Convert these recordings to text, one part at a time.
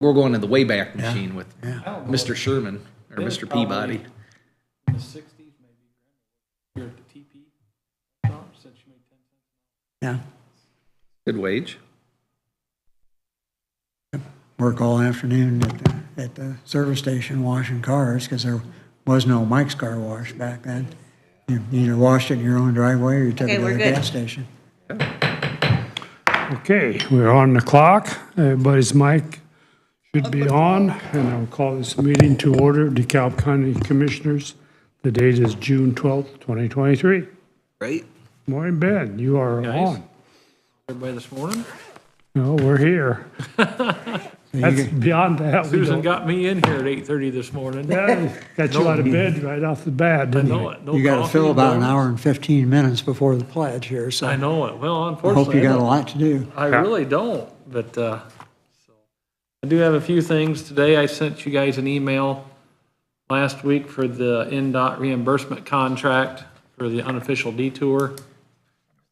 We're going to the Wayback Machine with Yeah. Mr. Sherman or Mr. Peabody. In the 60s, maybe. Here at the TP shop, said she made 10 cents. Yeah. Good wage. Work all afternoon at the service station washing cars because there was no Mike's Car Wash back then. You either washed it in your own driveway or you took Okay, it to we're the good. gas station. Okay, we're on the clock. Everybody's mic should be on, and I'll call this meeting to order. DeKalb County Commissioners. The date is June 12th, 2023. Right? Morning, Ben. You are Guys. on. Everybody this morning? No, we're here. That's beyond that. We Susan don't- got me in here at 8:30 this morning. Yeah, got you out of bed right off the bat, I didn't know you? it. No You got to coffee, fill about an no- hour and 15 minutes before the pledge here, so I I know it. Well, unfortunately. hope you I got a don't- lot to do. I really don't, but, so. I do have a few things today. I sent you guys an email last week for the NDOT reimbursement contract for the unofficial detour.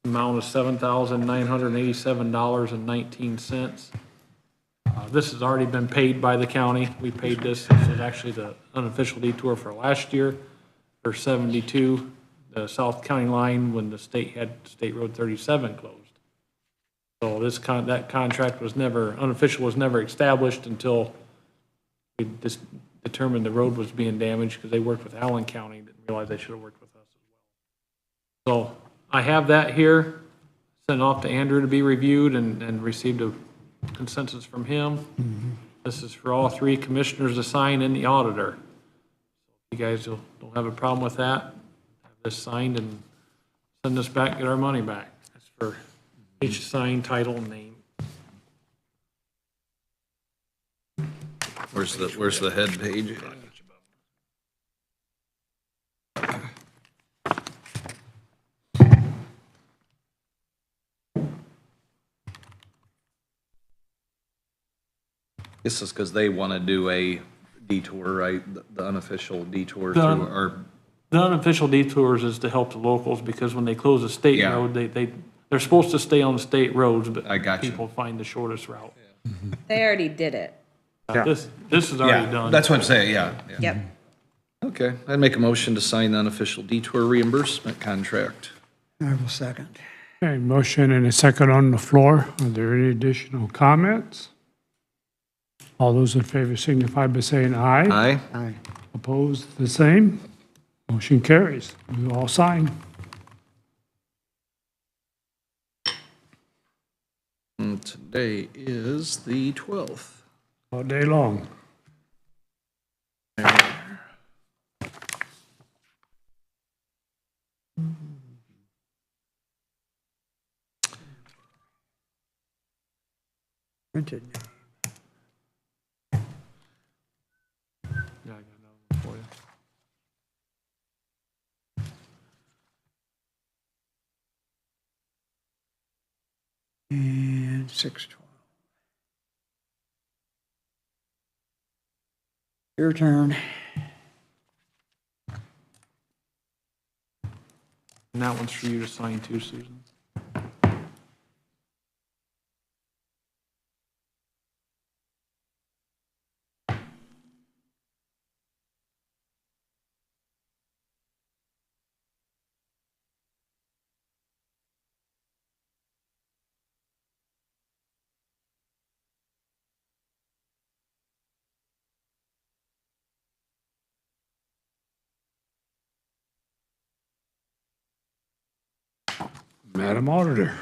Amount of $7,987.19. This has already been paid by the county. We paid this. This is actually the unofficial detour for last year for 72, the South County line when the state had State Road 37 closed. So that contract was never, unofficial was never established until we just determined the road was being damaged because they worked with Allen County, didn't realize they should have worked with us as well. So I have that here, sent off to Andrew to be reviewed and received a consensus from him. This is for all three commissioners to sign and the auditor. You guys don't have a problem with that? Have this signed and send this back, get our money back. That's for each sign, title, and name. Where's the head page? This is because they want to do a detour, right? The unofficial detour through Done. our, The unofficial detours is to help the locals, because when they close a state Yeah. road, they're supposed to stay on the state roads, but I got you. people find the shortest route. They already did it. This is already yeah, done. that's what I'm saying, yeah. Yep. Okay, I'd make a motion to sign the unofficial detour reimbursement contract. I will second. Okay, motion and a second on the floor. Are there any additional comments? All those in favor signify by saying aye. Aye? Aye. Opposed, the same. Motion carries. We all sign. And today is the 12th. All day long. Printed. Yeah, I got another one for you. And 612. Your turn. And that one's for you to sign too, Susan. Madam Auditor.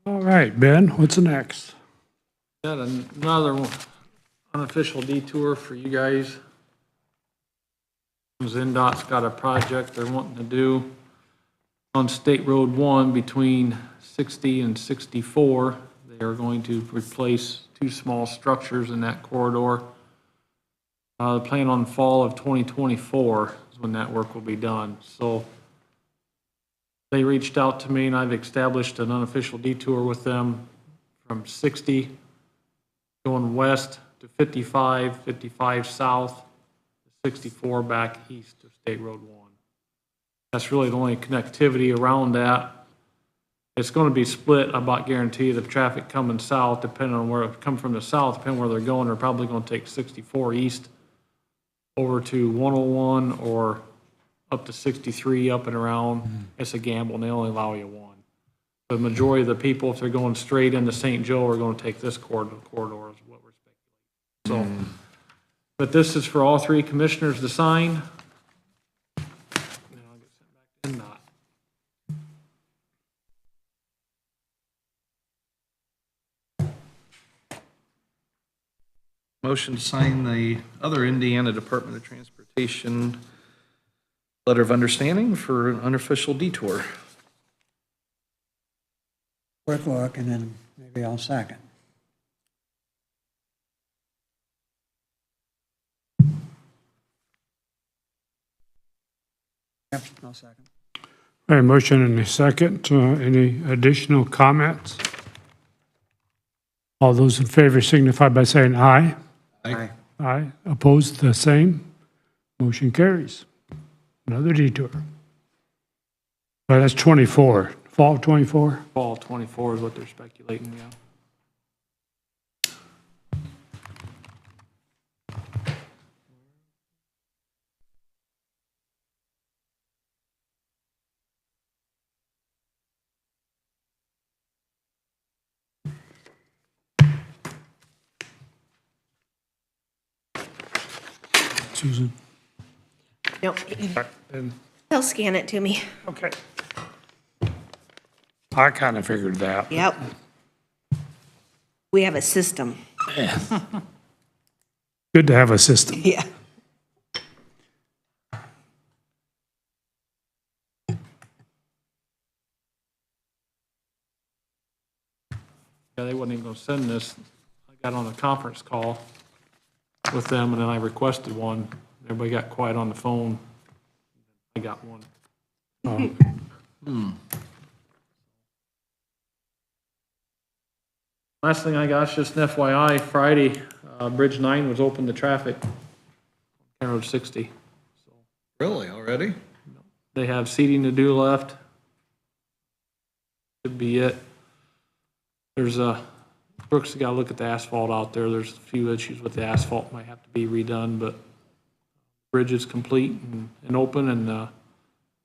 All right, Ben, what's next? Got another one, unofficial detour for you guys. NDOT's got a project they're wanting to do on State Road 1 between 60 and 64. They are going to replace two small structures in that corridor. The plan on fall of 2024 is when that work will be done. So They reached out to me, and I've established an unofficial detour with them from 60 going west to 55, 55 south, 64 back east of State Road 1. That's really the only connectivity around that. It's going to be split, I about guarantee the traffic coming south, depending on where it come from the south, depending where they're going, they're probably going to take 64 east over to 101 or up to 63 up and around. It's a gamble, and they only allow you one. The majority of the people, if they're going straight into St. Joe, are going to take this corridor is what we're speculating. So, but this is for all three commissioners to sign. Now I'll get sent back in, not. Motion to sign the other Indiana Department of Transportation letter of understanding for an unofficial detour. Quick look, and then maybe I'll second. Yep, I'll second. All right, motion and a second. Any additional comments? All those in favor signify by saying aye. Aye. Aye. Opposed, the same. Motion carries. Another detour. Well, that's 24. Fall of 24? Fall 24 is what they're speculating, yeah. Susan? Nope. And- He'll scan it to me. Okay. I kind of figured that. Yep. We have a system. Good to have a system. Yeah. Yeah, they wasn't even gonna send this. I got on a conference call with them, and then I requested one. Everybody got quiet on the phone. I got one. Last thing I got is just an FYI, Friday, Bridge 9 was open to traffic, County Road 60. Really, already? They have seating to do left. Should be it. There's Brooks, you gotta look at the asphalt out there. There's a few issues with the asphalt, might have to be redone, but bridge is complete and open, and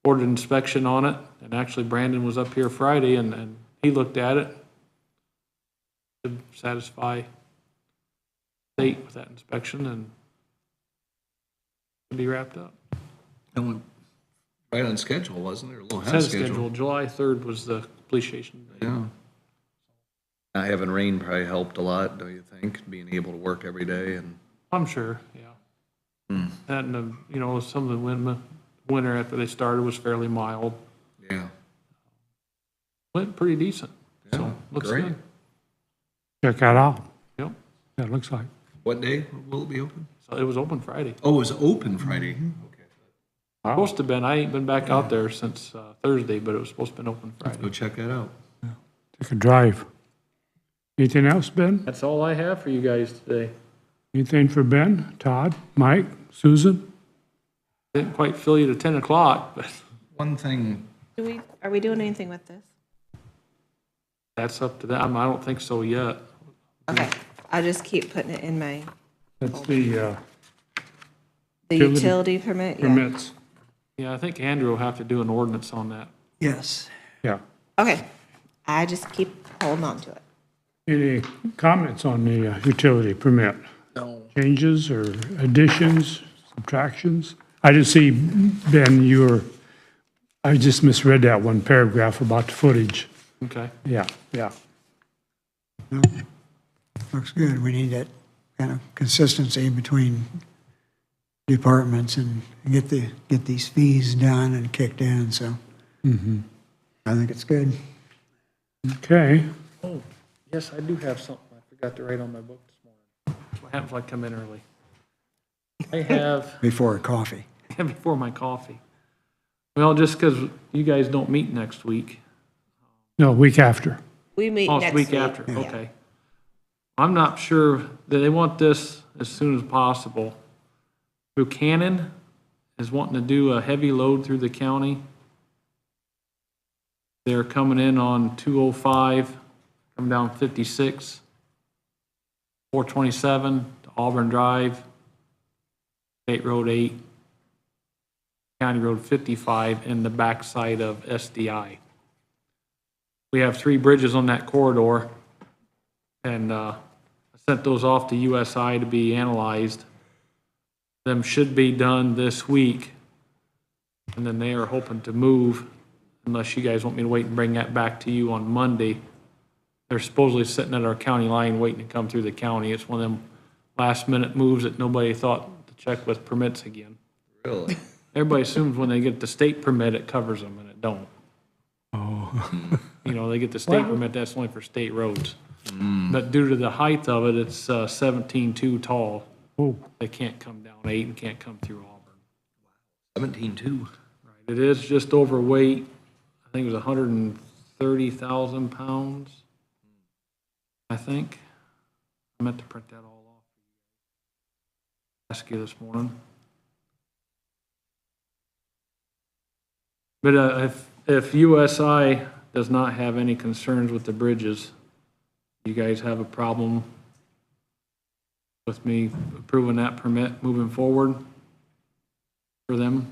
ordered inspection on it. And actually Brandon was up here Friday and he looked at it. To satisfy state with that inspection and to be wrapped up. That went right on schedule, wasn't it? Or a little ahead Set of schedule. schedule, July 3rd was the completion date. Yeah. Not having rain probably helped a lot, don't you think? Being able to work every day and. I'm sure, yeah. That and, you know, some of the winter after they started was fairly mild. Yeah. Went pretty decent, Yeah, so looks great. good. Check that out. Yep, That looks like. What day will it be open? so it was open Friday. Oh, it was open Friday. Okay. Supposed to have been, I ain't been back out there since Thursday, but it was supposed to have been open Go Friday. check that out. Take a drive. Anything else, Ben? That's all I have for you guys today. Anything for Ben, Todd, Mike, Susan? Didn't quite fill you to 10 o'clock, but One thing, Are we doing anything with this? that's up to them. I don't think so yet. Okay, I'll just keep putting it in my, That's the the Utility utility permit, yeah. permits. Yeah, I think Andrew will have to do an ordinance on that. Yes. Yeah. Okay, I just keep holding on to it. Any comments on the utility permit? No. Changes or additions, subtractions? I just see, Ben, I just misread that one paragraph about the footage. Okay. Yeah, yeah. No, looks good. We need that kind of consistency between departments and get these fees done and kicked in, so. I think it's good. Okay. Oh, yes, I do have something I forgot to write on my book this morning. That's what happens when I come in early. I have, Before coffee. before my coffee, Well, just because you guys don't meet next week. No, week after. We meet Oh, it's next the week week. after, Yeah. okay. I'm not sure, that they want this as soon as possible. Buchanan is wanting to do a heavy load through the county. They're coming in on 205, coming down 56, 427 to Auburn Drive, State Road 8, County Road 55, and the backside of SDI. We have 3 bridges on that corridor, and I sent those off to USI to be analyzed. Them should be done this week, and then they are hoping to move, unless you guys want me to wait and bring that back to you on Monday. They're supposedly sitting at our county line waiting to come through the county. It's one of them last-minute moves that nobody thought to check with permits again. Really? Everybody assumes when they get the state permit, it covers them, and it don't. Oh. You know, they get the state permit, that's only for state roads. But due to the height of it, it's 17.2 tall. Oh, They can't come down 8 and can't come through Auburn. 17.2. Right, it is just overweight. I think it was 130,000 pounds. I think. I meant to print that all off. Ask you this morning. But if USI does not have any concerns with the bridges, you guys have a problem with me approving that permit moving forward for them?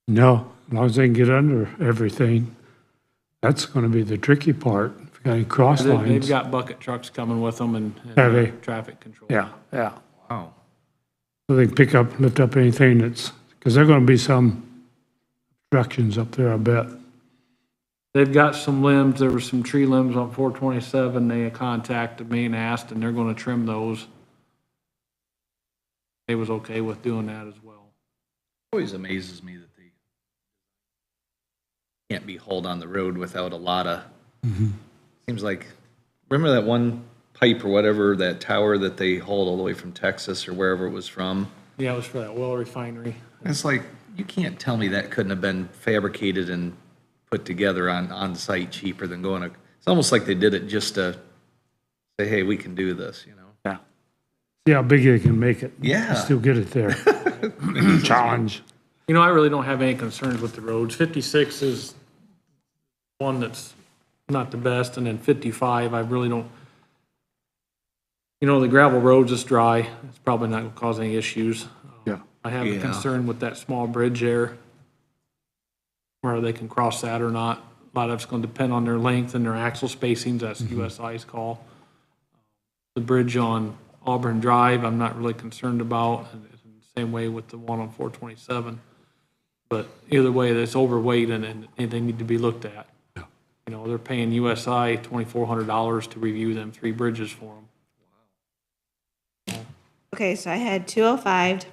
no, as long as they can get under everything. That's going to be the tricky part. If you got any cross They've lines. got bucket trucks coming with them and Have they? traffic control. Yeah, yeah. Wow. So they can pick up, lift up anything that's, because there are going to be some obstructions up there, I bet. They've got some limbs, there were some tree limbs on 427, they contacted me and asked, and they're gonna trim those. They was okay with doing that as well. Always amazes me that they can't be hauled on the road without a lot of, seems like, remember that one pipe or whatever, that tower that they hauled all the way from Texas or wherever it was from? Yeah, it was for that oil refinery. It's like, you can't tell me that couldn't have been fabricated and put together on site cheaper than going to, it's almost like they did it just to say, hey, we can do this, you know? Yeah. See how big they can make it. Yeah. Still get it there. Challenge. You know, I really don't have any concerns with the roads. 56 is one that's not the best, and then 55, I really don't, you know, the gravel roads is dry, it's probably not gonna cause any issues. Yeah. I have a Yeah. concern with that small bridge there, whether they can cross that or not. A lot of it's gonna depend on their length and their axle spacings, that's USI's call. The bridge on Auburn Drive, I'm not really concerned about, and it's the same way with the one on 427. But either way, it's overweight and they need to be looked at. You know, they're paying USI $2,400 to review them 3 bridges for them. Okay, so I had 205,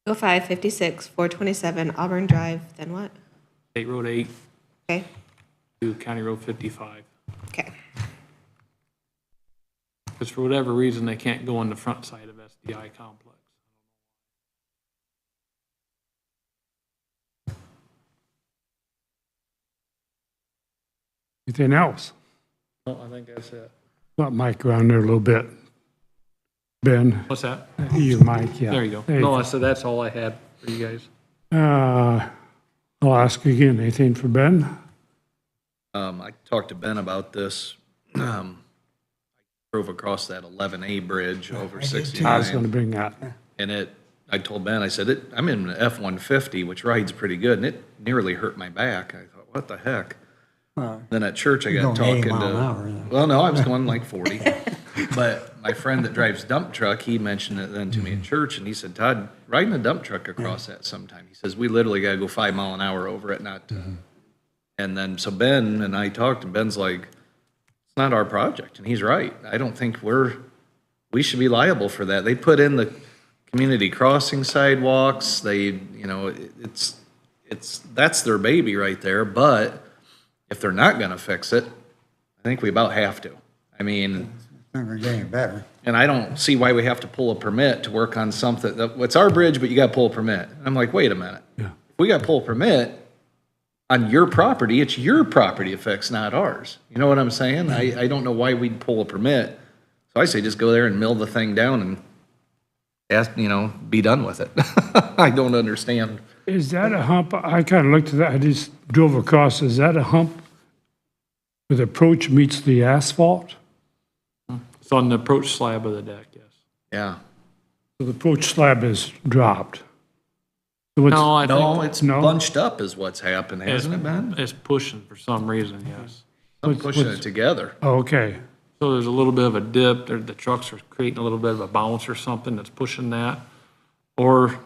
205, 56, 427, Auburn Drive, then what? State Road 8 Okay, to County Road 55. okay. Because for whatever reason, they can't go on the front side of SDI complex. Anything else? Oh, I think that's it. Got Mike around there a little bit. Ben, What's that? you, Mike, yeah. There you go. Hey, No, I said that's all I had for you guys. I'll ask again, anything for Ben? I talked to Ben about this. I drove across that 11A bridge over I was going 69. to bring that. And I told Ben, I said, I'm in an F-150, which rides pretty good, and it nearly hurt my back. I thought, what the heck? Then at church, I got Going 80 talking mile an to, hour, then. well, no, I was going like 40. But my friend that drives dump truck, he mentioned it then to me at church, and he said, Todd, riding a dump truck across that sometime. He says, we literally got to go 5 mile an hour over it, not. And then, so Ben and I talked, and Ben's like, it's not our project, and he's right. I don't think we should be liable for that. They put in the community crossing sidewalks, that's their baby right there, but if they're not gonna fix it, I think we about have to. I mean, Not gonna get any better. And I don't see why we have to pull a permit to work on something, it's our bridge, but you gotta pull a permit. And I'm like, wait a minute. Yeah. If we gotta pull a permit on your property, it's your property effects, not ours. You know what I'm saying? I don't know why we'd pull a permit. So I say just go there and mill the thing down and ask, be done with it. I don't understand. Is that a hump? I kind of looked at that, I just drove across, is that a hump where the approach meets the asphalt? It's on the approach slab of the deck, yes. Yeah. So the approach slab is dropped. So it's, No, I No, think it's No? bunched up is what's happened, hasn't it, Ben? it's pushing for some reason, yes. I'm pushing it together. oh, okay, So there's a little bit of a dip, the trucks are creating a little bit of a bounce or something that's pushing that. Or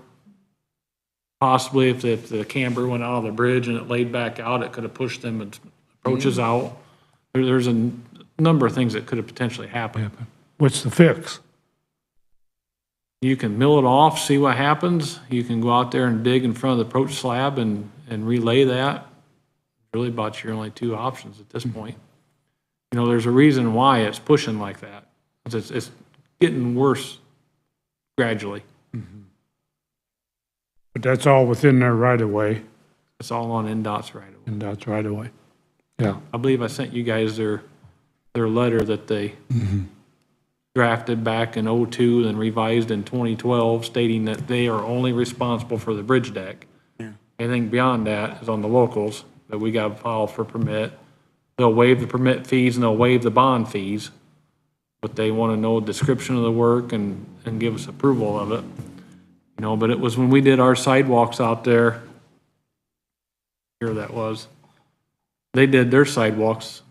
possibly if the camber went out of the bridge and it laid back out, it could have pushed them and approaches out. There's a number of things that could have potentially happened. what's the fix? You can mill it off, see what happens. You can go out there and dig in front of the approach slab and relay that. Really about your only two options at this point. There's a reason why it's pushing like that. It's getting worse gradually. But that's all within their right of way, It's all on NDOT's right away. and that's right of way. Yeah, I believe I sent you guys their letter that they drafted back in '02 and revised in 2012, stating that they are only responsible for the bridge deck. Yeah. Anything beyond that is on the locals, that we got to file for permit. They'll waive the permit fees and they'll waive the bond fees, but they want to know a description of the work and give us approval of it. But it was when we did our sidewalks out there, here that was, they did their sidewalks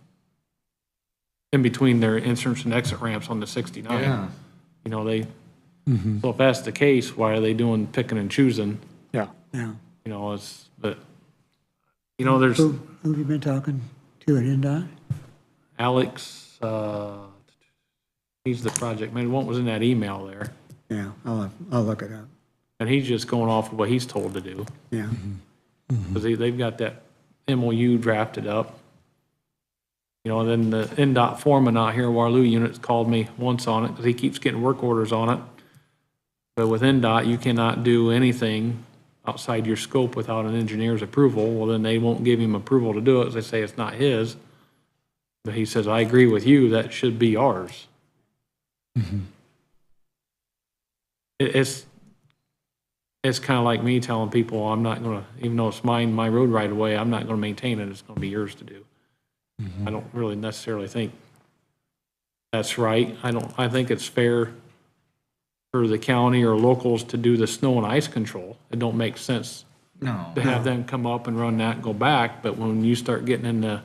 in between their entrance and exit ramps on the 69. Yeah. So if that's the case, why are they doing picking and choosing? yeah. Yeah. There's Who have you been talking to at NDOT? Alex, he's the project man, what was in that email there? Yeah, I'll look it up. And he's just going off of what he's told to do, Yeah. because they've got that MOU drafted up. And then the NDOT foreman out here, Warloo Units, called me once on it, because he keeps getting work orders on it. But with NDOT, you cannot do anything outside your scope without an engineer's approval. Well, then they won't give him approval to do it, they say it's not his. But he says, I agree with you, that should be ours. It's kind of like me telling people, I'm not gonna, even though it's my road right away, I'm not gonna maintain it, it's gonna be yours to do. I don't really necessarily think that's right. I think it's fair for the county or locals to do the snow and ice control. It don't make sense No. to have them come up and run that and go back, but when you start getting into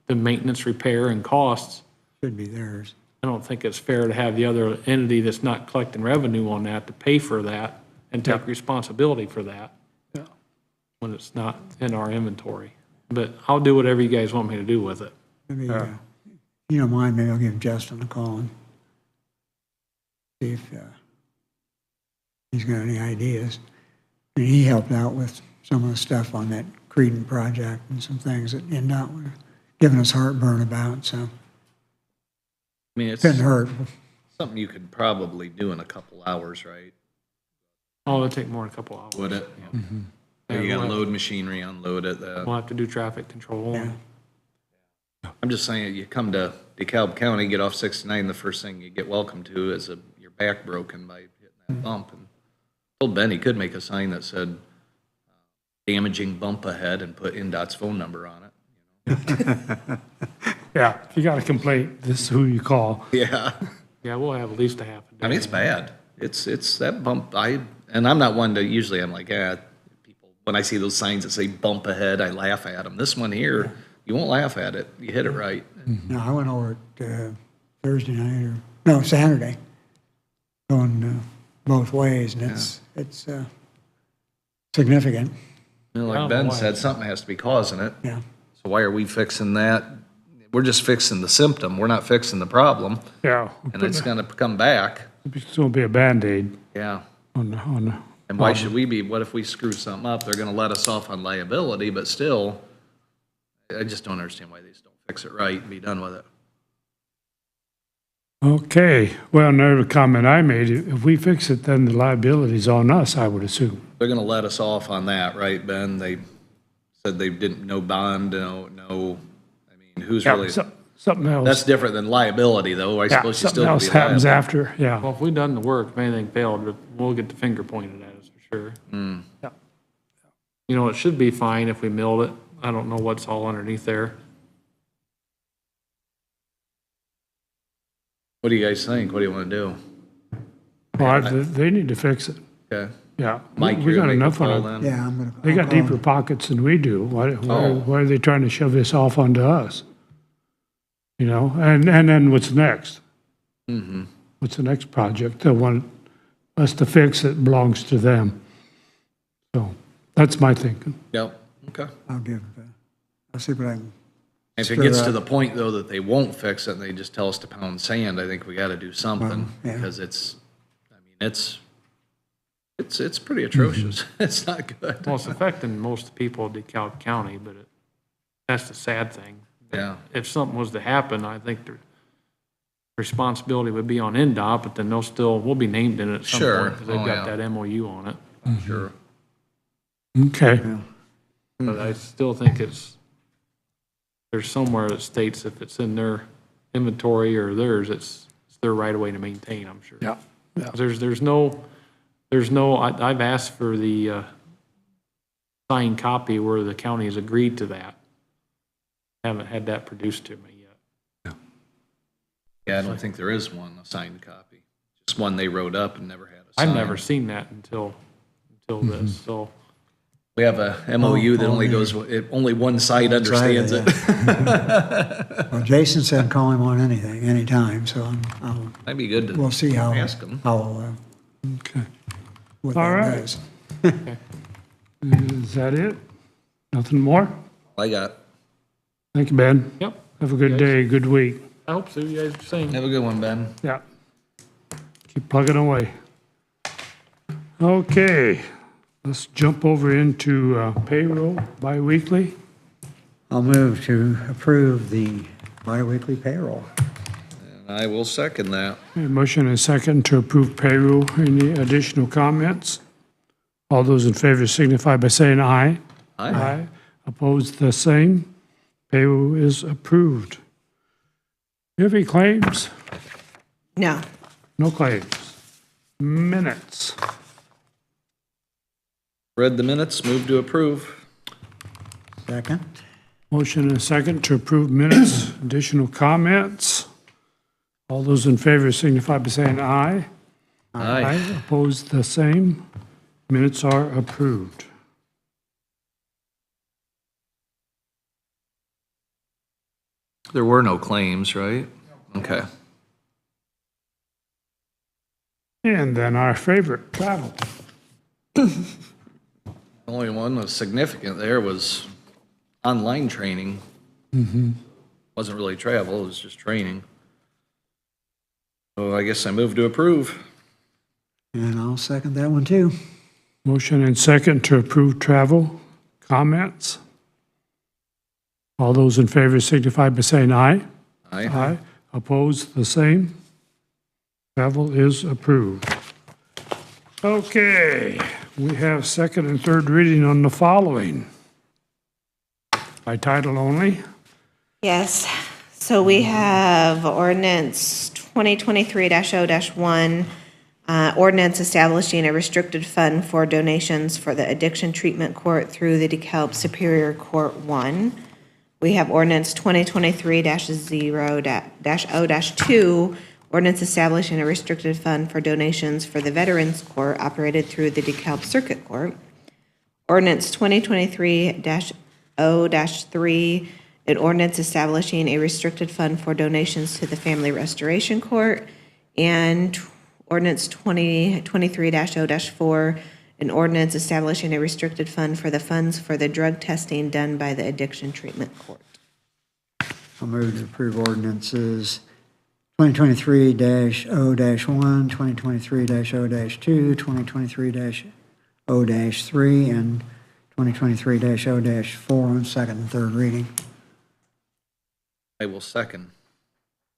the maintenance, repair, and costs, Should be theirs. I don't think it's fair to have the other entity that's not collecting revenue on that to pay for that and take responsibility for that Yeah. when it's not in our inventory. But I'll do whatever you guys want me to do with it. Maybe, if you don't mind, maybe I'll give Justin a call and see if he's got any ideas. And he helped out with some of the stuff on that Creedon project and some things that NDOT were giving us heartburn about, so I mean, it's couldn't hurt. something you could probably do in a couple hours, right? Oh, it'll take more than a couple hours. Would it? You gotta load machinery, unload it. We'll have to do traffic control. Yeah. I'm just saying, you come to DeKalb County, get off 69, the first thing you get welcome to is your back broken by hitting that bump. And told Ben he could make a sign that said, damaging bump ahead, and put NDOT's phone number on it. Yeah, if you got a complaint, this is who you call. Yeah. Yeah, we'll have at least a half a day. I mean, it's bad. It's that bump. And I'm not one to, usually I'm like, people, when I see those signs that say bump ahead, I laugh at them. This one here, you won't laugh at it. You hit it right. No, I went over it Thursday night, Saturday, going both ways, and it's significant. You know, I like don't know Ben why. said, something has to be causing it. Yeah. So why are we fixing that? We're just fixing the symptom. We're not fixing the problem. Yeah. And it's gonna come back. It's gonna be a Band-Aid Yeah. on the. And why should we be, what if we screw something up? They're gonna let us off on liability, but still, I just don't understand why they just don't fix it right and be done with it. Okay, well, another comment I made, if we fix it, then the liability's on us, I would assume. They're gonna let us off on that, right, Ben? They said they didn't, no bond, no, I mean, who's Yeah, really, something that's else, different than liability, though. I yeah, suppose you something still could else be happens liable. after, yeah. Well, if we done the work, if anything failed, we'll get the finger pointed at us for sure. Yeah. You know, it should be fine if we milled it. I don't know what's all underneath there. What do you guys think? What do you wanna do? Well, they need to fix it, Okay. yeah. Mike, We you're got gonna make a enough on call it. then? Yeah, I'm gonna. They got I'll call deeper pockets than we do. Why Oh. are they trying to shove this off onto us? You know, and then what's next? What's the next project? They want us to fix it, belongs to them. So that's my thinking. Yep, okay. I'll see what I can. If it Stir gets to up. the point, though, that they won't fix it and they just tell us to pound sand, I think we gotta do something. Well, yeah. Because it's pretty atrocious. It's not good. Well, it's affecting most people of DeKalb County, but that's the sad thing. Yeah, If something was to happen, I think the responsibility would be on NDOT, but then we'll be named in it at some Sure. point because they've Oh, got yeah. that MOU on it. sure. Okay, But I still think there's somewhere that states if it's in their inventory or theirs, it's their right of way to maintain, I'm sure. yeah, yeah. There's no, I've asked for the signed copy where the county has agreed to that. Haven't had that produced to me yet. Yeah, I don't think there is one, a signed copy. Just one they wrote up and never had a sign. I've never seen that until this, so. We have a MOU that only yeah. goes, only one side understands it. Well, Jason said call him on anything, anytime, so Might be good we'll to see how, ask them. Okay. what All that right. does. Is that it? Nothing more? I got, Thank you, Ben. Yep, Have a good day, good week. I hope so, you guys are saying. have a good one, Ben. Yeah. Keep plugging away. Okay, let's jump over into payroll biweekly. I'll move to approve the biweekly payroll. And I will second that. A motion and a second to approve payroll. Any additional comments? All those in favor signify by saying aye. Aye. Opposed, the same. Payroll is approved. You have any claims? No. No claims. Minutes. Read the minutes, move to approve. Second? Motion and a second to approve minutes. Additional comments? All those in favor signify by saying aye. Aye. Opposed, the same. Minutes are approved. There were no claims, right? Okay. And then our favorite, travel. The only one that was significant there was online training. Wasn't really travel, it was just training. So I guess I moved to approve. And I'll second that one too. Motion and second to approve travel. Comments? All those in favor signify by saying aye. Aye. Opposed, the same. Travel is approved. Okay, we have second and third reading on the following. By title only. Yes. So we have ordinance 2023-0-1, ordinance establishing a restricted fund for donations for the Addiction Treatment Court through the DeKalb Superior Court 1. We have ordinance 2023-0-2, ordinance establishing a restricted fund for donations for the Veterans Court operated through the DeKalb Circuit Court. Ordinance 2023-0-3, an ordinance establishing a restricted fund for donations to the Family Restoration Court. And ordinance 2023-0-4, an ordinance establishing a restricted fund for the funds for the drug testing done by the Addiction Treatment Court. I'll move to approve ordinances 2023-0-1, 2023-0-2, 2023-0-3, and 2023-0-4 on second and third reading. I will second.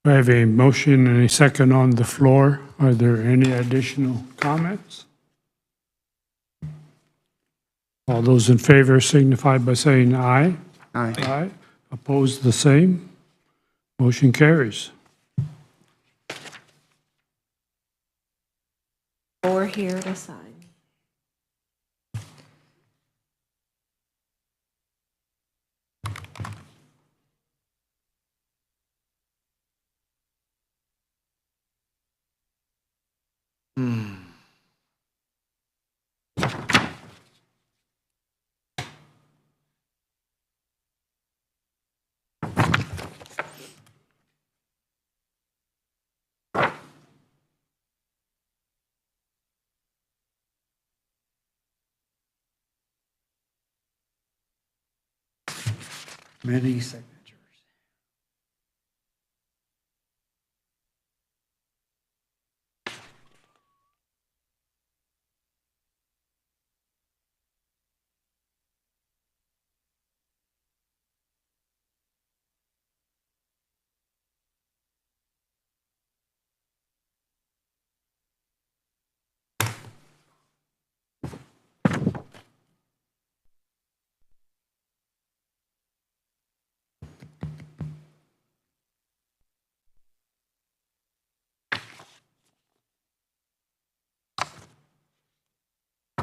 I have a motion and a second on the floor. Are there any additional comments? All those in favor signify by saying aye. Aye. Aye. Opposed, the same. Motion carries. 4 here to sign. Many signatures.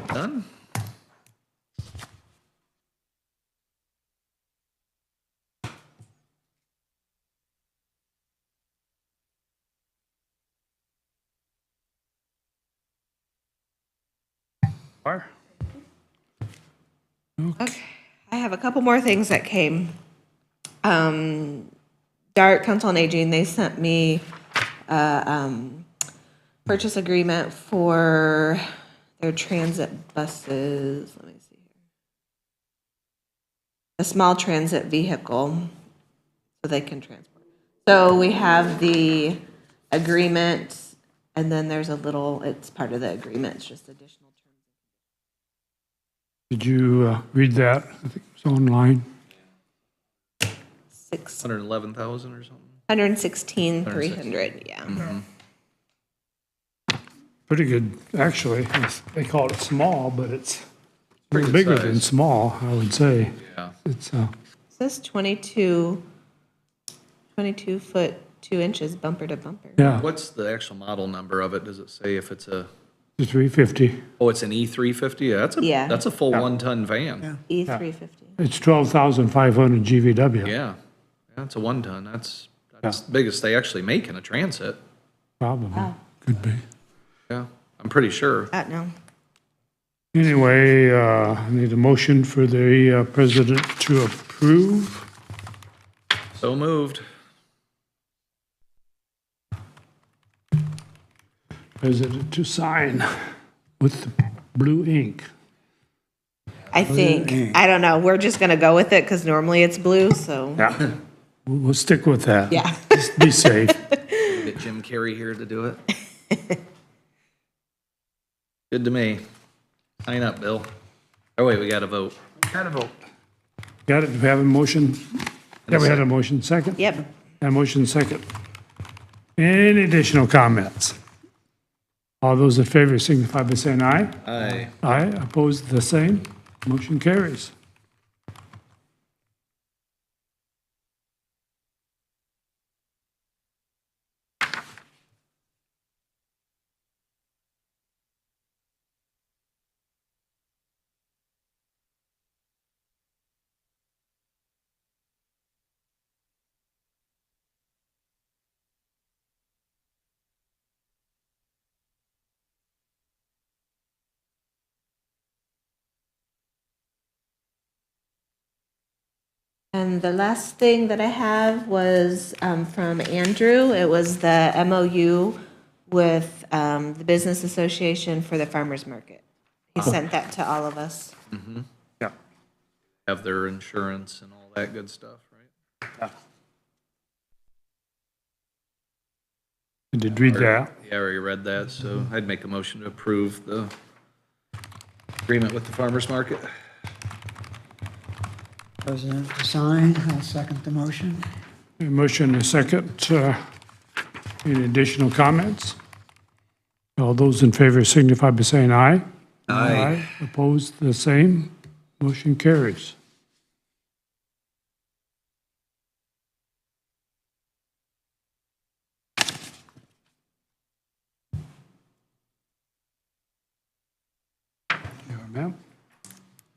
Done? Are? Okay, I have a couple more things that came. Dart Council on Aging, they sent me a purchase agreement for their transit buses. Let me see here. A small transit vehicle so they can transport. So we have the agreement, and then there's a little, it's part of the agreement, it's just additional terms. Did you read that? I think it was online. 111,000 or something? 116,300, yeah. Pretty good, actually. They call it small, but it's a Pretty little good bigger than size. small, I would say. Yeah. It's, It says 22 foot 2 inches bumper to bumper. yeah, What's the actual model number of it? Does it say if it's a, the 350. oh, it's an E350? Yeah. That's a full 1-ton van. E350. It's 12,500 GVW. Yeah. Yeah, it's a 1-ton. That's the biggest they actually make in a transit. Probably, Oh. could be. Yeah, I'm pretty sure. No. Anyway, I need a motion for the president to approve. So moved. President to sign with the blue ink. I think, I don't know, we're just gonna go with it because normally it's blue, so, Yeah, we'll stick with that. yeah. Just be safe. Get Jim Carrey here to do it. Good to me. Sign up, Bill. Oh, wait, we got to vote. Got it, do we have a motion? Yeah, we had a motion, second? Yep. A motion, second. Any additional comments? All those in favor signify by saying aye. Aye. Aye, opposed, the same. Motion carries. And the last thing that I have was from Andrew. It was the MOU with the Business Association for the Farmers Market. He sent that to all of us. Yeah. Have their insurance and all that good stuff, right? I did read that. Yeah, I already read that, so I'd make a motion to approve the agreement with the farmer's market. President to sign, I'll second the motion. A motion, a second. Any additional comments? All those in favor signify by saying aye. Aye. Opposed, the same. Motion carries. Yeah, ma'am.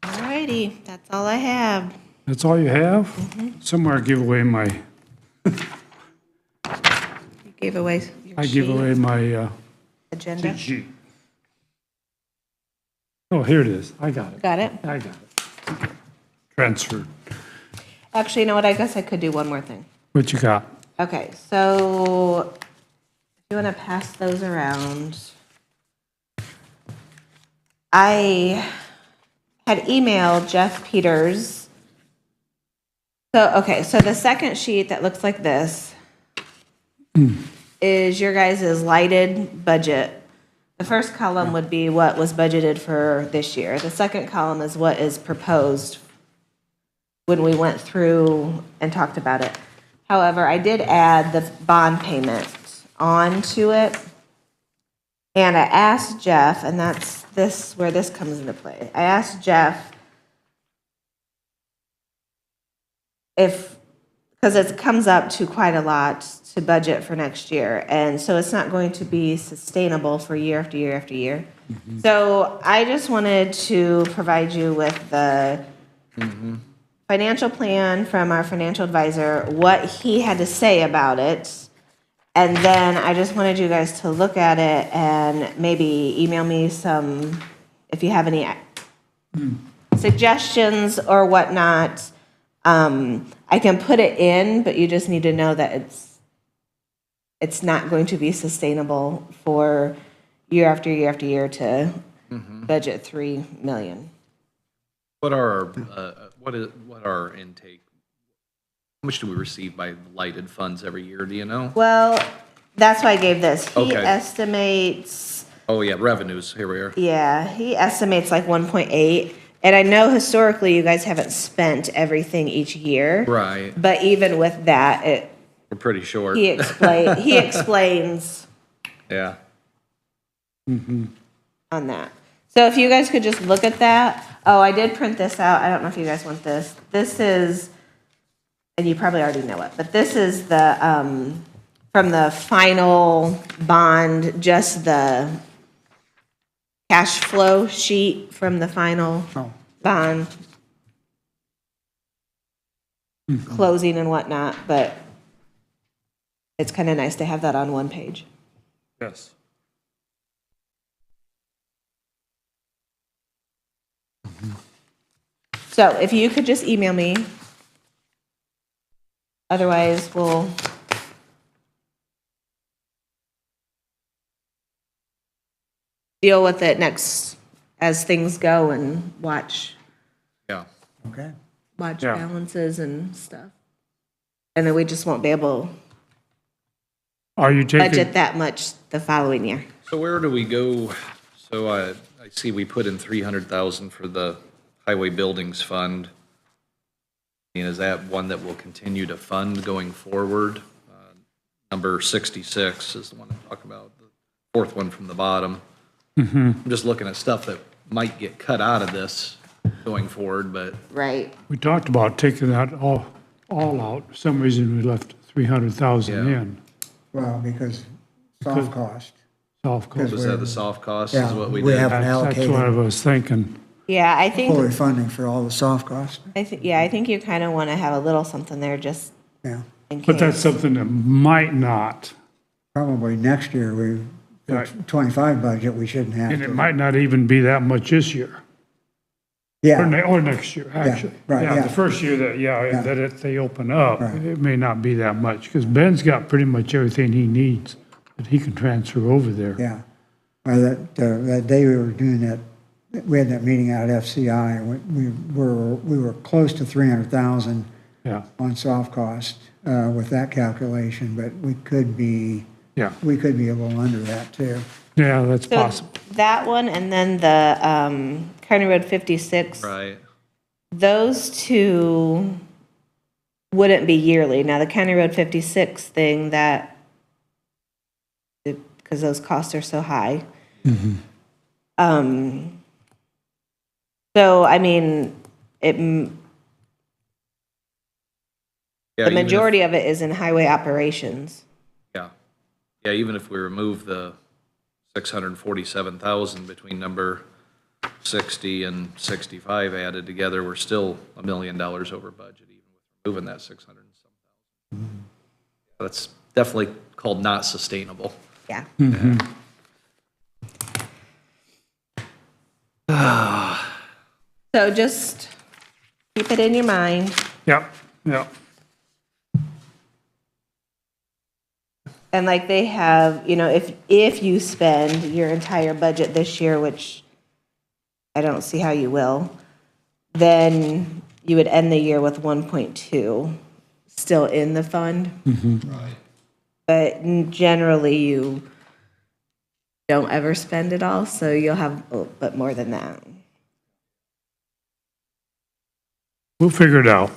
All righty, that's all I have. That's all you have? Somewhere I give away my, You gave away your I give sheet, away my agenda. cheat sheet. Oh, here it is. I got it. Got it? I got it. Transferred. Actually, you know what? I guess I could do one more thing. What you got? Okay, so if you want to pass those around, I had emailed Jeff Peters. So the second sheet that looks like this is your guys' lighted budget. The first column would be what was budgeted for this year. The second column is what is proposed when we went through and talked about it. However, I did add the bond payment onto it. And I asked Jeff, and that's where this comes into play. I asked Jeff because it comes up to quite a lot to budget for next year. And so it's not going to be sustainable for year after year after year. So I just wanted to provide you with the financial plan from our financial advisor, what he had to say about it. And then I just wanted you guys to look at it and maybe email me some, if you have any suggestions or whatnot. I can put it in, but you just need to know that it's not going to be sustainable for year after year after year to budget 3 million. What are our intake? How much do we receive by lighted funds every year? Do you know? Well, that's why I gave this. He Okay. estimates, Oh, yeah, revenues. Here we are. yeah, he estimates like 1.8. And I know historically you guys haven't spent everything each year. Right. But even with that, We're pretty short. he explains Yeah. on that. So if you guys could just look at that. Oh, I did print this out. I don't know if you guys want this. This is, and you probably already know it, but this is the, from the final bond, just the cash flow sheet from the final bond. Closing and whatnot, but it's kind of nice to have that on one page. Yes. So if you could just email me, otherwise we'll deal with it next as things go and watch Yeah. Okay. Yeah. balances and stuff. And then we just won't be able Are you to budget taking, that much the following year. So where do we go? So I see we put in 300,000 for the highway buildings fund. And is that one that will continue to fund going forward? Number 66 is the one I'm talking about, the fourth one from the bottom. I'm just looking at stuff that might get cut out of this going forward, but Right. we talked about taking that all out. For some reason, we left 300,000 Yeah. in. Well, because soft cost. Soft cost. was that the soft cost is Yeah, what we we did? have- That's what I allocated. was thinking. Yeah, I think, Fully funding for all the soft costs. I think you kind of want to have a little something there just Yeah. in case. But that's something that might not, Probably next year, the Right. 25 budget, we shouldn't have and it to. might not even be that much this year. Or, Yeah, or next year, actually. right, yeah. The first year that, Yeah. that if they open up, Right. it may not be that much, because Ben's got pretty much everything he needs that he can transfer over there. yeah. Well, that day we were doing that, we had that meeting out at FCI, and we were close to 300,000 Yeah, on soft cost with that calculation, but we could be yeah, a little under that too. yeah, that's So possible. that one and then the County Road 56. Right. Those two wouldn't be yearly. Now, the County Road 56 thing, that because those costs are so high. So, I mean, the Yeah, even if- majority of it is in highway operations. Yeah. Yeah, even if we remove the 647,000 between number 60 and 65 added together, we're still $1 million over budget, even with removing that 600 and some thousand. That's definitely called not sustainable. Yeah. So just keep it in your mind. Yep, yep. And like they have, you know, if you spend your entire budget this year, which I don't see how you will, then you would end the year with 1.2 still in the fund. Right. But generally, you don't ever spend it all, so you'll have a little bit more than that. We'll figure it out.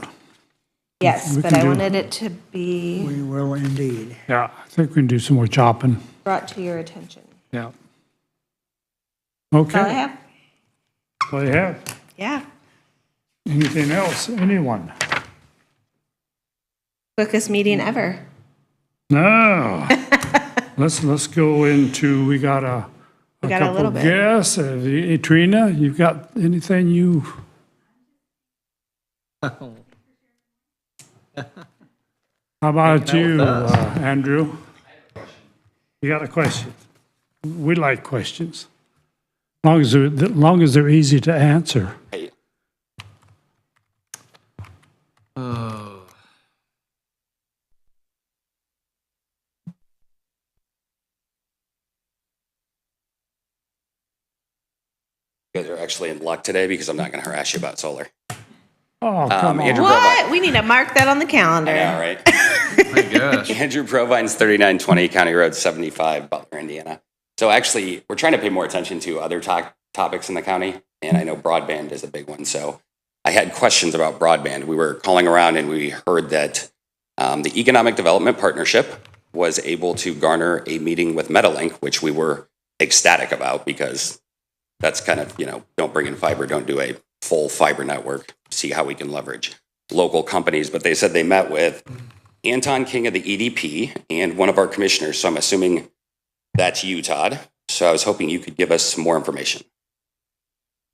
Yes, We but can I do- wanted it to be We will indeed. Yeah, I think we can do some more chopping. brought to your attention. Yeah. That's all I Okay. have. All you have? Yeah. Anything else? Anyone? Quickest meeting ever. No. Let's go into, we got a We got a couple little bit. guests. Trina, you've got anything you? How about Hanging out you, with us. Andrew? You got a question? We like questions. Long as they're easy to answer. You guys are actually in luck today because I'm not going to harass you about solar. Oh, come on. Andrew What? We need to mark that on the calendar. Yeah, right. My gosh. Andrew Provine's 3920 County Road 75, Butler, Indiana. So actually, we're trying to pay more attention to other topics in the county, and I know broadband is a big one. So I had questions about broadband. We were calling around and we heard that the Economic Development Partnership was able to garner a meeting with Metalink, which we were ecstatic about because that's kind of, don't bring in fiber, don't do a full fiber network, see how we can leverage local companies. But they said they met with Anton King of the EDP and one of our commissioners. So I'm assuming that's you, Todd. So I was hoping you could give us some more information.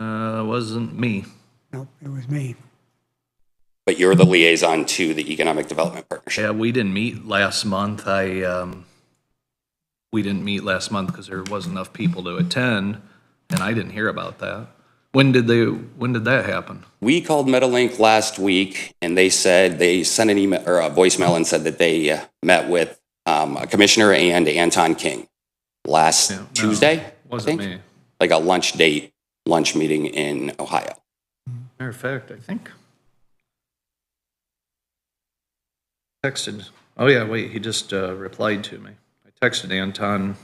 Wasn't me. Nope, it was me. But you're the liaison to the Economic Development Partnership. Yeah, we didn't meet last month. We didn't meet last month because there wasn't enough people to attend, and I didn't hear about that. When did that happen? We called Metalink last week, and they said they sent an email or a voicemail and said that they met with a commissioner and Anton King last Yeah, no, Tuesday. wasn't I think. me. Like a lunch meeting in Ohio. Matter of fact, I think. Texted, oh yeah, wait, he just replied to me. I texted Anton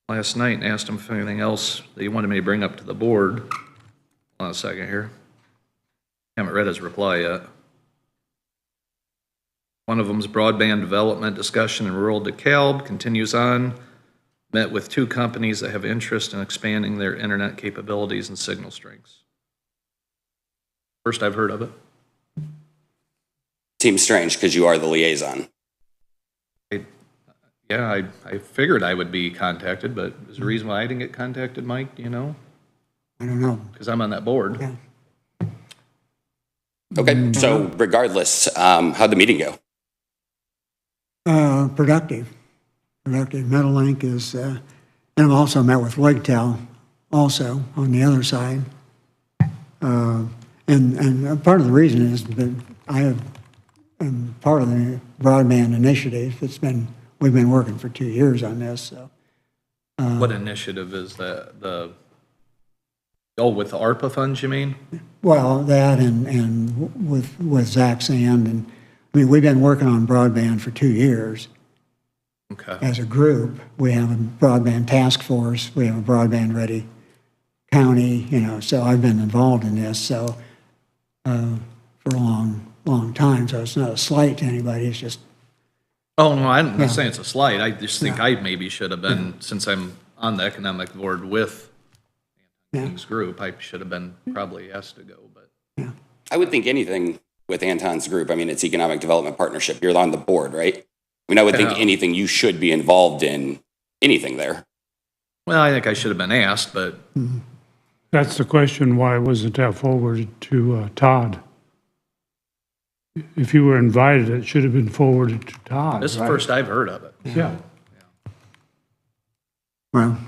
last night and asked him if anything else that he wanted me to bring up to the board. Hold on a second here. Haven't read his reply yet. One of them's broadband development discussion in rural DeKalb continues on. Met with 2 companies that have interest in expanding their internet capabilities and signal strengths. First I've heard of it. Seems strange because you are the liaison. Yeah, I figured I would be contacted, but is there a reason why I didn't get contacted, Mike, do you know? I don't know. Because I'm on that board. Yeah. Okay, so regardless, how'd the meeting go? Productive. Metalink is, and I've also met with Legtel also on the other side. And part of the reason is that I am part of the broadband initiative. We've been working for 2 years on this, so. What initiative is that? With the ARPA funds, you mean? Well, that and with Zach Sand, and, I mean, we've been working on broadband for 2 years. Okay. As a group, we have a broadband task force, we have a broadband ready county, so I've been involved in this, so, for a long time, so it's not a slight to anybody, it's just Oh, no, I'm not saying it's a slight. I just think I maybe should have been, since I'm on the economic board with King's group, I should have been probably asked to go, but. I would think anything with Anton's group, I mean, it's economic development partnership. You're on the board, right? I mean, I would think anything you should be involved in, anything there. Well, I think I should have been asked, but That's the question, why wasn't that forwarded to Todd? If you were invited, it should have been forwarded to Todd, this is the right? first I've heard of it. Yeah. Well,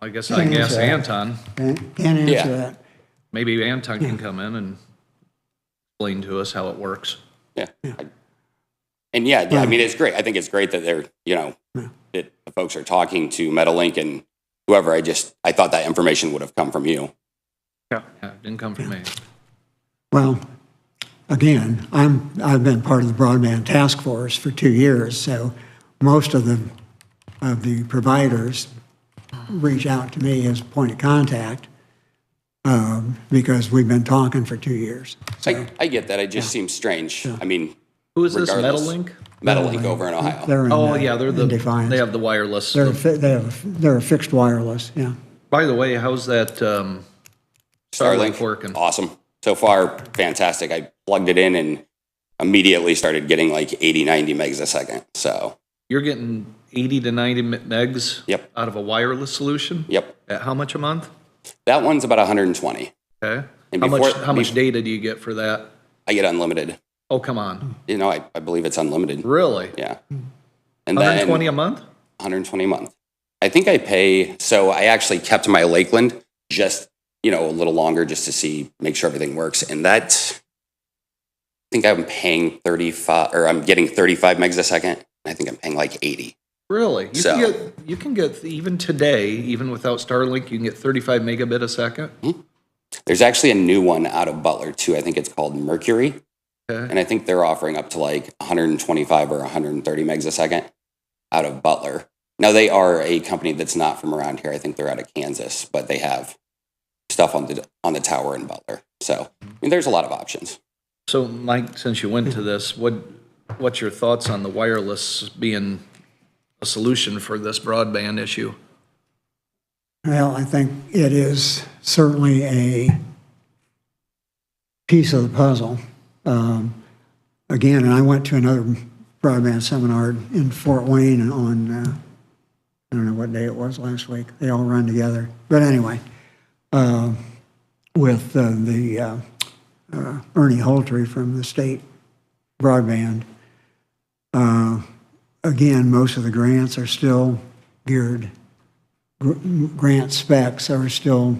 I guess I can ask Anton. can't answer Yeah. that. Maybe Anton can come in and explain to us how it works. Yeah. And yeah, I mean, it's great. I think it's great that they're, that the folks are talking to Metalink and whoever. I thought that information would have come from you. Yeah, it didn't come from me. Well, again, I've been part of the broadband task force for 2 years, so most of the providers reach out to me as a point of contact because we've been talking for 2 years. I get that. It just seems strange. I mean, Who is this, regardless. Metalink? Metalink over in Ohio. They're in, Oh, yeah, they're in Defiance. they have the wireless. They're a fixed wireless, yeah. By the way, how's that Starlink working? Awesome. So far, fantastic. I plugged it in and immediately started getting like 80, 90 megs a second. So, You're getting 80 to 90 megs Yep. out of a wireless solution? yep. At how much a month? That one's about 120. Okay. And How much data do you get for that? I get unlimited. Oh, come on. I believe it's unlimited. Really? Yeah. And 120 then a month? 120 a month. I think I pay, so I actually kept my Lakeland just, a little longer just to make sure everything works. And I think I'm paying 35, or I'm getting 35 megs a second. I think I'm paying like 80. Really? So- You can get, even today, even without Starlink, you can get 35 megabit a second? There's actually a new one out of Butler too. I think it's called Mercury. Okay. And I think they're offering up to like 125 or 130 megs a second out of Butler. Now they are a company that's not from around here. I think they're out of Kansas, but they have stuff on the tower in Butler. So, there's a lot of options. So, Mike, since you went to this, what's your thoughts on the wireless being a solution for this broadband issue? Well, I think it is certainly a piece of the puzzle. Again, and I went to another broadband seminar in Fort Wayne on, I don't know what day it was last week. They all run together. But anyway, with the Ernie Holtree from the state broadband. Again, most of the grants are still geared, grant specs are still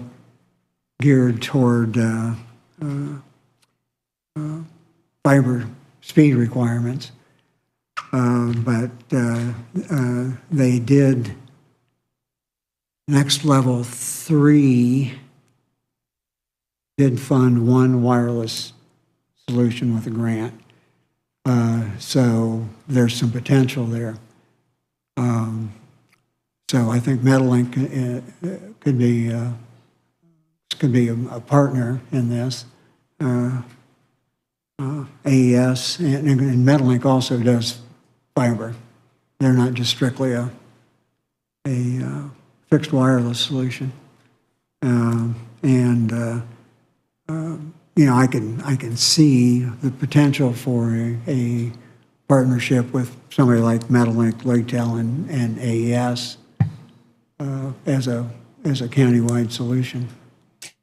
geared toward fiber speed requirements. But they did, next level 3 did fund one wireless solution with a grant. So there's some potential there. So I think Metalink could be a partner in this. AES and Metalink also does fiber. They're not just strictly a fixed wireless solution. I can see the potential for a partnership with somebody like Metalink, LigTel, and AES as a countywide solution.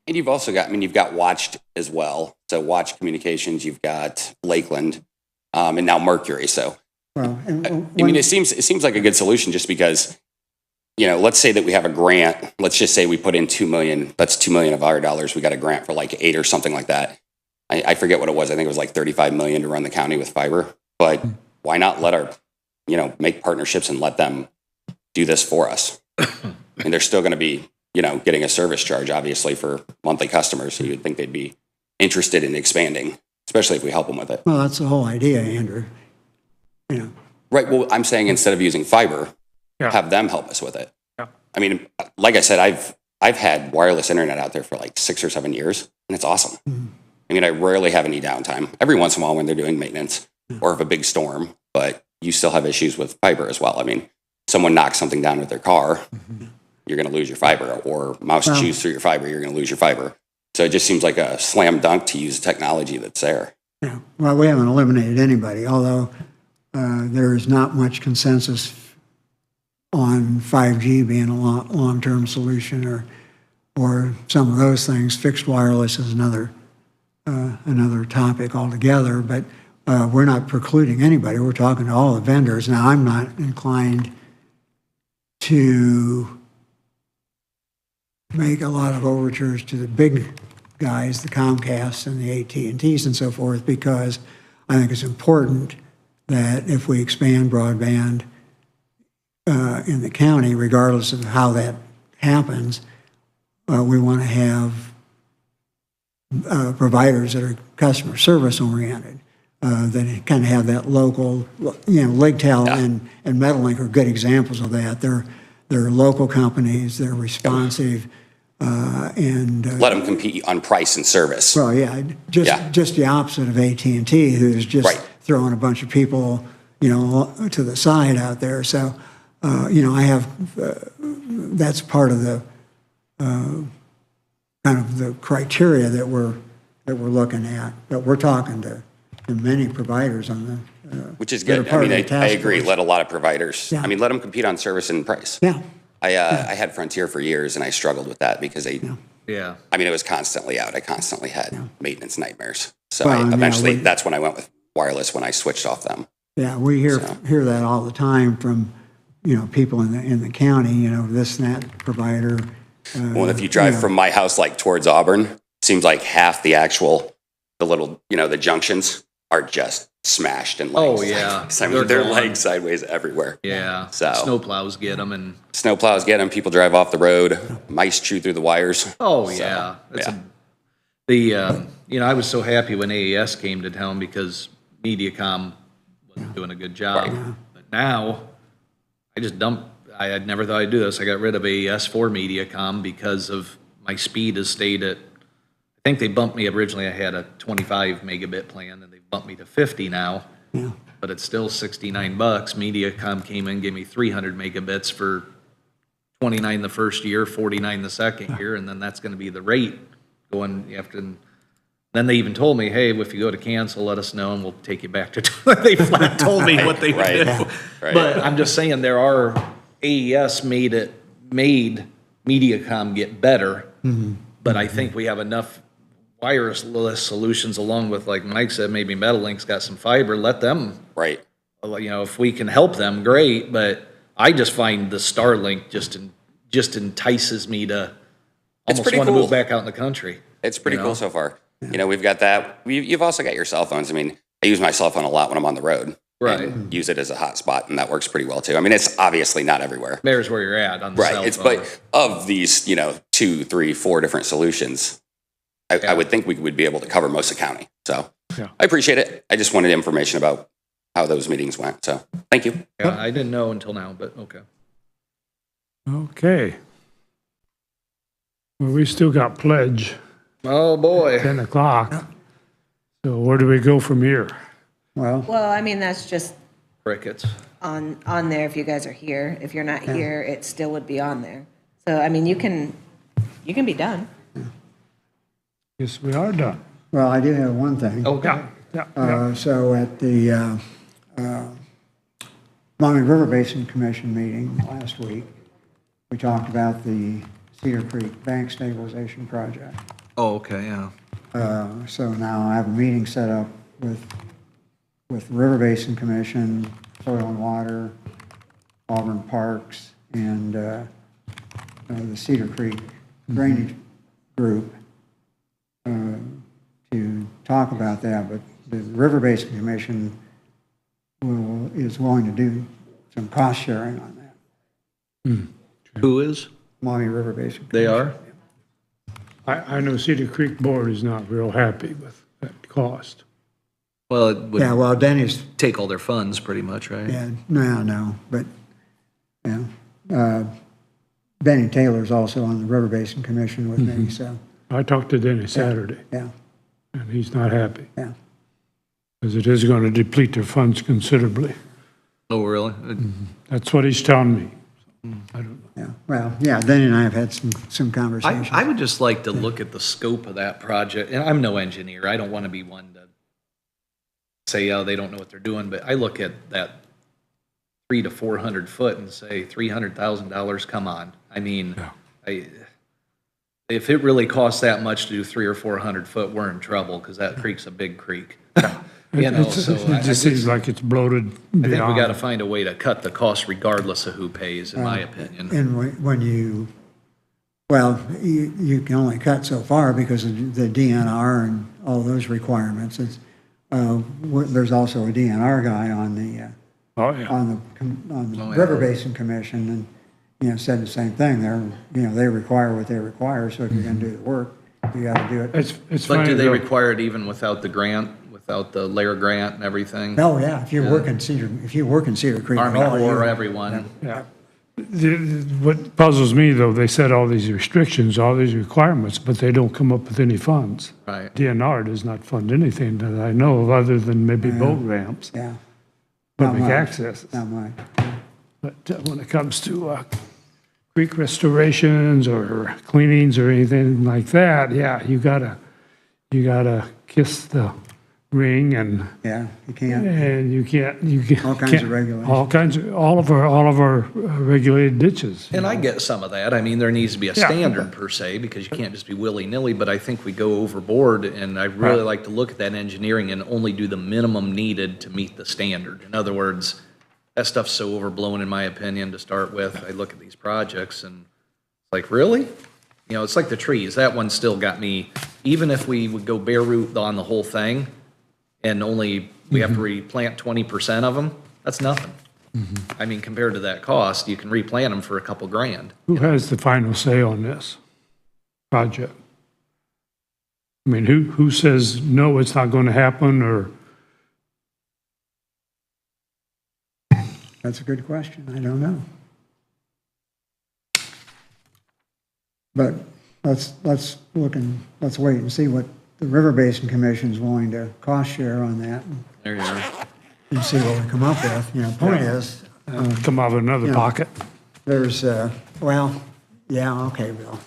And you've also got, you've got Watched as well. So Watch Communications, you've got Lakeland, and now Mercury. So, Well, it seems like a good solution just because, let's say that we have a grant. Let's just say we put in $2 million. That's $2 million of our dollars. We got a grant for like 8 or something like that. I forget what it was. I think it was like $35 million to run the county with fiber. But why not let our, make partnerships and let them do this for us? And they're still going to be, getting a service charge, obviously, for monthly customers. So you'd think they'd be interested in expanding, especially if we help them with it. Well, that's the whole idea, Andrew. Right. Well, I'm saying instead of using fiber, have them help us with it. Yeah. Like I said, I've had wireless internet out there for like 6 or 7 years, and it's awesome. Mm-hmm. I rarely have any downtime. Every once in a while when they're doing maintenance or if a big storm, but you still have issues with fiber as well. I mean, someone knocks something down with their car, you're going to lose your fiber, or mouse chews through your fiber, you're going to lose your fiber. So it just seems like a slam dunk to use technology that's there. Yeah, well, we haven't eliminated anybody, although there is not much consensus on 5G being a long-term solution, or some of those things. Fixed wireless is another topic altogether, but we're not precluding anybody. We're talking to all the vendors. Now, I'm not inclined to make a lot of overtures to the big guys, the Comcasts and the AT&Ts and so forth, because I think it's important that if we expand broadband in the county, regardless of how that happens, we want to have providers that are customer service oriented, that kind of have that local, LigTel and Metalink are good examples of that. They're local companies, they're responsive, and Let them compete on price and service. well, yeah, just the opposite of AT&T, who's just Right. throwing a bunch of people, to the side out there. So, I have that's part of the kind of the criteria that we're looking at. But we're talking to many providers on the Which is that are good. I part of mean, the I task agree. force. Let a lot of providers, Yeah. I mean, let them compete on service and price. Yeah, I had Frontier for years, and I struggled with that because Yeah. I mean, it was constantly out. I constantly had maintenance nightmares. So Well, yeah, eventually, we- that's when I went with wireless when I switched off them. yeah, we hear that all the time from people in the county. This and that provider. Well, if you drive from my house like towards Auburn, seems like half the the junctions are just smashed and Oh, legs. yeah. I mean, they're They're gone. legs sideways everywhere. Yeah. So- Snowplows get them and, Snowplows get them. People drive off the road. Mice chew through the wires. oh, So, yeah. yeah. I was so happy when AES came to town because Mediacom wasn't doing a good job. Right. But now, I had never thought I'd do this. I got rid of AES for Mediacom because of my speed has stayed at, I think they bumped me originally, I had a 25 megabit plan, and they bumped me to 50 now. Yeah. But it's still $69. Mediacom came in, gave me 300 megabits for 29 the first year, 49 the second year, and then that's gonna be the rate going, then they even told me, hey, if you go to cancel, let us know and we'll take you back to, they flat told me what they would Right. do. Right. But I'm just saying, AES made Mediacom get better, but I think we have enough wireless solutions along with, like Mike said, maybe Metalink's got some fiber, let them, Right. if we can help them, great, but I just find the Starlink just entices me to almost pretty want to cool. move back out in the country. It's pretty You know? cool so far. We've got that. You've also got your cell phones. I mean, I use my cell phone a lot when I'm on the road. Right. And use it as a hotspot, and that works pretty well too. I mean, it's obviously not everywhere. There's where you're at on the cell Right. phone. But of these, 2, 3, 4 different solutions, I would think we would be able to cover most of the county. So Yeah. I appreciate it. I just wanted information about how those meetings went. So thank you. Yeah, I didn't know until now, but okay. Okay. Well, we still got pledge, Oh, boy. 10 o'clock. So where do we go from here? well, Well, I mean, that's just Crickets. on there if you guys are here. If you're not here, it still would be on there. So, I mean, you can be done. Yes, we are done. well, I do have one thing. Okay. Yeah. So at the Maumee River Basin Commission meeting last week, we talked about the Cedar Creek Bank Stabilization Project. Oh, okay, yeah. So now I have a meeting set up with the River Basin Commission, Soil and Water, Auburn Parks, and the Cedar Creek Drainage Group to talk about that. But the River Basin Commission is willing to do some cost sharing on that. Who is? Maumee River Basin. They Commission. are? I know Cedar Creek Board is not real happy with that cost. Well, it would Yeah, well, Denny's, take all their funds pretty much, right? yeah, no, but, yeah. Benny Taylor's also on the River Basin Commission with me, so, I talked to Dennis Saturday, yeah, and he's not happy, yeah. because it is going to deplete their funds considerably. Oh, really? That's what he's telling me. I don't know. Yeah, well, yeah, Danny and I have had some I conversations. would just like to look at the scope of that project, and I'm no engineer, I don't want to be one to say, oh, they don't know what they're doing, but I look at that 300 to 400 foot and say, $300,000, come on. I mean, if it really costs that much to do 300 or 400 foot, we're in trouble, because that creek's a big creek. You know, so It just seems like it's bloated I think we got to beyond. find a way to cut the cost regardless of who pays, in my opinion. And when you, well, you can only cut so far because of the DNR and all those requirements. It's, there's also a DNR guy on the, Oh, yeah. on the Oh, yeah. River Basin Commission, and, you know, said the same thing. They require what they require, so if you're gonna do the work, you gotta do it. It's But funny, do they though. require it even without the grant, without the layer grant and everything? Oh, yeah, if you work in Cedar Creek. at Army all, Corps, you- everyone. Yeah. What puzzles me, though, they set all these restrictions, all these requirements, but they don't come up with any funds. Right. DNR does not fund anything that I know of, other than maybe boat ramps, Yeah. Not public much. access. Not much. But when it comes to creek restorations or cleanings or anything like that, yeah, you gotta kiss the ring, and Yeah, you can't. you can't. All kinds of regulations. All of our regulated ditches. And I get some of that. I mean, there needs to be a Yeah. standard per se, because you can't just be willy-nilly, but I think we go overboard, and I really Right. like to look at that engineering and only do the minimum needed to meet the standard. In other words, that stuff's so overblown, in my opinion, to start with. I look at these projects and it's like, really? You know, it's like the trees. That one still got me, even if we would go bare root on the whole thing and only, we have to replant 20% of them, that's nothing. I mean, compared to that cost, you can replant them for a couple grand. Who has the final say on this project? I mean, who says, no, it's not going to happen, or? That's a good question. I don't know. But let's wait and see what the River Basin Commission's willing to cost share on that, There you are. and see what we come up with. You know, point is, Come out of another Yeah. pocket? there's, well, yeah, okay, Bill.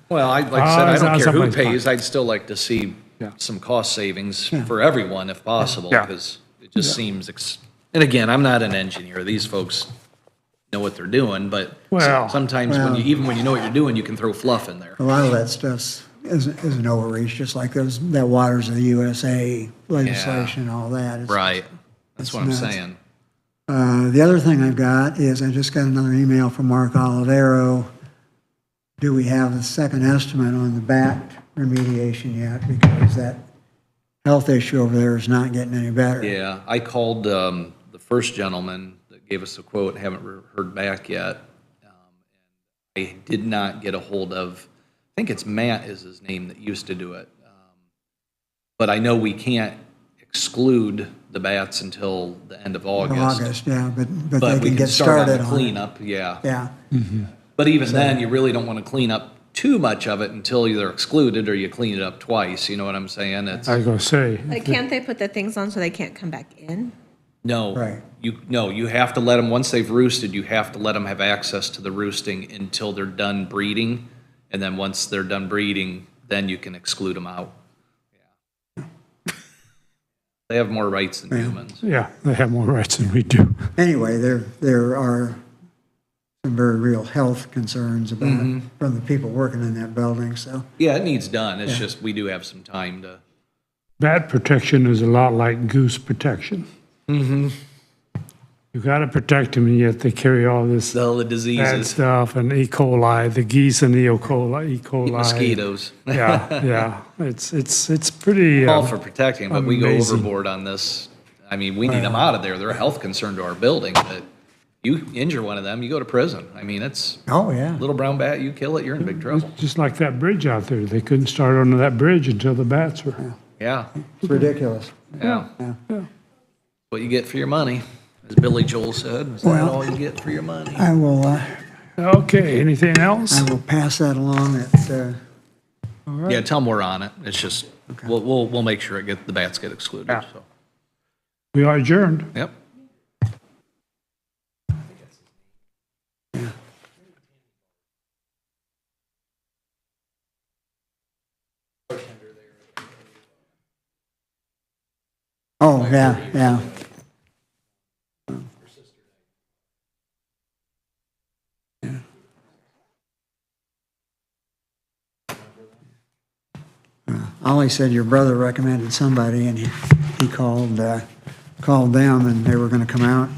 Well, like I said, I don't care who somebody's pays, I'd still like to see Yeah. some cost savings for everyone if possible, Yeah. because it just seems, and again, I'm not an engineer, these folks know what they're doing, but Well- sometimes when you, even when you know what you're doing, you can throw fluff in there. A lot of that stuff is an overreach, just like that Waters of the USA legislation, all that. It's- Right, that's what I'm nuts. saying. The other thing I've got is I just got another email from Mark Olivero. Do we have a second estimate on the bat remediation yet? Because that health issue over there is not getting any better. Yeah, I called the first gentleman that gave us a quote, haven't heard back yet. I did not get a hold of, I think it's Matt is his name that used to do it. But I know we can't exclude the bats until the end of August. Yeah, but they But we can can get start on started the on it. cleanup, yeah. Yeah, But even then, you really don't want to clean up too much of it until they're excluded or you clean it up twice, you know what I'm saying? It's, I was going to say, But can't they put the things on so they can't come back in? no. Right. You have to let them, once they've roosted, you have to let them have access to the roosting until they're done breeding. And then once they're done breeding, then you can exclude them out. Yeah. They have more rights than humans. yeah, they have more rights than we do. anyway, there are some very real health concerns about it from the people working in that building, so. Yeah, it needs done. It's just, we do have some time to. Bat protection is a lot like goose protection. You got to protect them, and yet they carry all this All the bad diseases, stuff, and E. coli, the geese and the E. coli. mosquitoes. Yeah. It's pretty. All for protecting, but we go amazing. overboard on this. I mean, we need them out of there. They're a health concern to our building, but you injure one of them, you go to prison. I mean, it's Oh, yeah. little brown bat, you kill it, you're in big trouble. Just like that bridge out there. They couldn't start onto that bridge until the bats were. Yeah, It's ridiculous. yeah. Yeah. What you get for your money, as Billy Joel said, is that Well- all you get for your money? I will Okay, anything else? pass that along Yeah, tell them we're on it. It's just, we'll make sure the bats get excluded, Yeah. so. We are adjourned. Yep. Oh, yeah, yeah. Ollie said your brother recommended somebody, and he called them, and they were gonna come out.